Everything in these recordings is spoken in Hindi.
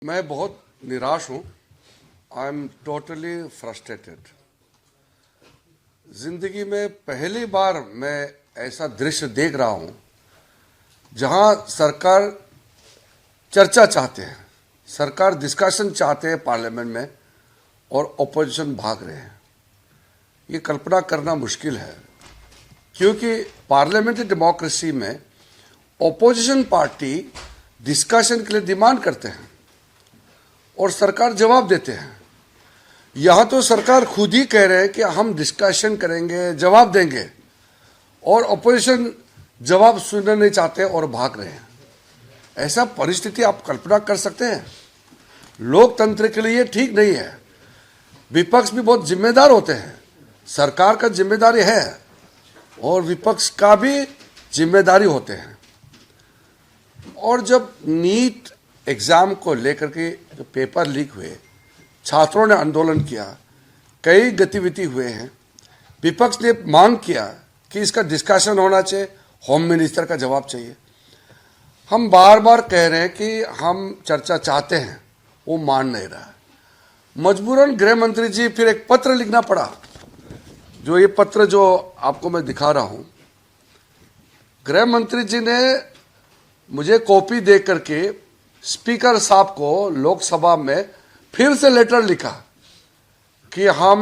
मैं बहुत निराश हूं। I am totally frustrated. जिंदगी में पहली बार मैं ऐसा दृश्य देख रहा हूं जहां सरकार चर्चा चाहते हैं, सरकार डिस्कशन चाहते हैं पार्लियामेंट में और ओपोजिशन भाग रहे हैं। ये कल्पना करना मुश्किल है क्योंकि पार्लियामेंट्री डेमोक्रेसी में ओपोजिशन पार्टी डिस्कशन के लिए डिमांड करते हैं और सरकार जवाब देते हैं। यहां तो सरकार खुद ही कह रहे हैं कि हम डिस्कशन करेंगे, जवाब देंगे, और ओपोजिशन जवाब सुनना नहीं चाहते और भाग रहे हैं। ऐसा परिस्थिति आप कल्पना कर सकते हैं? लोकतंत्र के लिए ठीक नहीं है। विपक्ष भी बहुत जिम्मेदार होते हैं। सरकार का जिम्मेदारी है और विपक्ष का भी जिम्मेदारी होते हैं। और जब नीट एग्जाम को लेकर के जो पेपर लीक हुए, छात्रों ने आंदोलन किया, कई गतिविधि हुए हैं, विपक्ष ने मांग किया कि इसका डिस्कशन होना चाहिए, होम मिनिस्टर का जवाब चाहिए। हम बार बार कह रहे हैं कि हम चर्चा चाहते हैं, वो मान नहीं रहा है। मजबूरन गृह मंत्री जी फिर एक पत्र लिखना पड़ा। जो ये पत्र जो आपको मैं दिखा रहा हूं, गृह मंत्री जी ने मुझे कॉपी दे करके स्पीकर साहब को लोकसभा में फिर से लेटर लिखा कि हम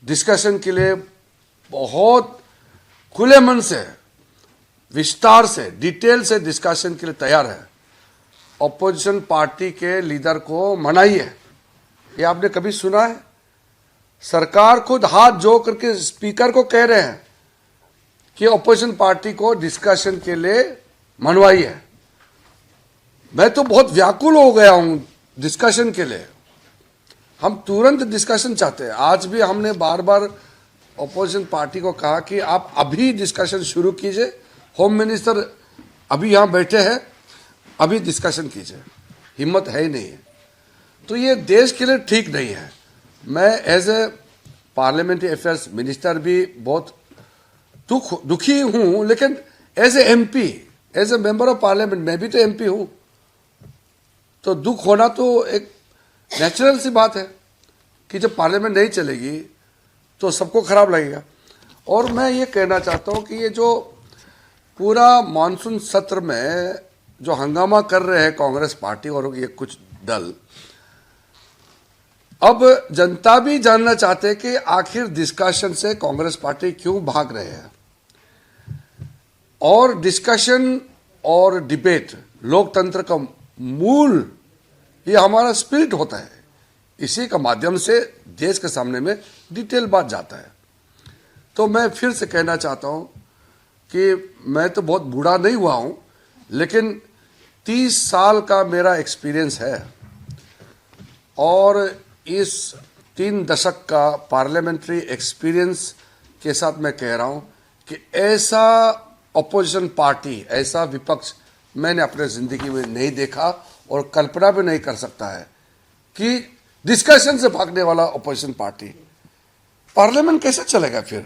डिस्कशन के लिए बहुत खुले मन से, विस्तार से, डिटेल से डिस्कशन के लिए तैयार है। ऑपोजिशन पार्टी के लीडर को मनाइए। ये आपने कभी सुना है? सरकार खुद हाथ जोड़ करके स्पीकर को कह रहे हैं कि ऑपोजिशन पार्टी को डिस्कशन के लिए मनवाइए। मैं तो बहुत व्याकुल हो गया हूं डिस्कशन के लिए। हम तुरंत डिस्कशन चाहते हैं। आज भी हमने बार बार ऑपोजिशन पार्टी को कहा कि आप अभी डिस्कशन शुरू कीजिए, होम मिनिस्टर अभी यहां बैठे हैं, अभी डिस्कशन कीजिए। हिम्मत है ही नहीं है। तो ये देश के लिए ठीक नहीं है। मैं as a parliamentary affairs minister भी बहुत दुखी हूं, लेकिन as a M P, as a member of parliament, मैं भी तो एमपी हूं, तो दुख होना तो एक नेचुरल सी बात है कि जब पार्लियामेंट नहीं चलेगी तो सबको खराब लगेगा। और मैं ये कहना चाहता हूं कि ये जो पूरा मानसून सत्र में जो हंगामा कर रहे हैं कांग्रेस पार्टी और ये कुछ दल, अब जनता भी जानना चाहते हैं कि आखिर डिस्कशन से कांग्रेस पार्टी क्यों भाग रहे हैं। और डिस्कशन और डिबेट लोकतंत्र का मूल, ये हमारा स्पिरिट होता है। इसी का माध्यम से देश के सामने में डिटेल बात जाता है। तो मैं फिर से कहना चाहता हूं कि मैं तो बहुत बूढ़ा नहीं हुआ हूं, लेकिन 30 साल का मेरा एक्सपीरियंस है और इस 3 दशक का पार्लियामेंट्री एक्सपीरियंस के साथ मैं कह रहा हूं कि ऐसा ऑपोजिशन पार्टी, ऐसा विपक्ष मैंने अपने जिंदगी में नहीं देखा और कल्पना भी नहीं कर सकता है कि डिस्कशन से भागने वाला ऑपोजिशन पार्टी। पार्लियामेंट कैसे चलेगा फिर?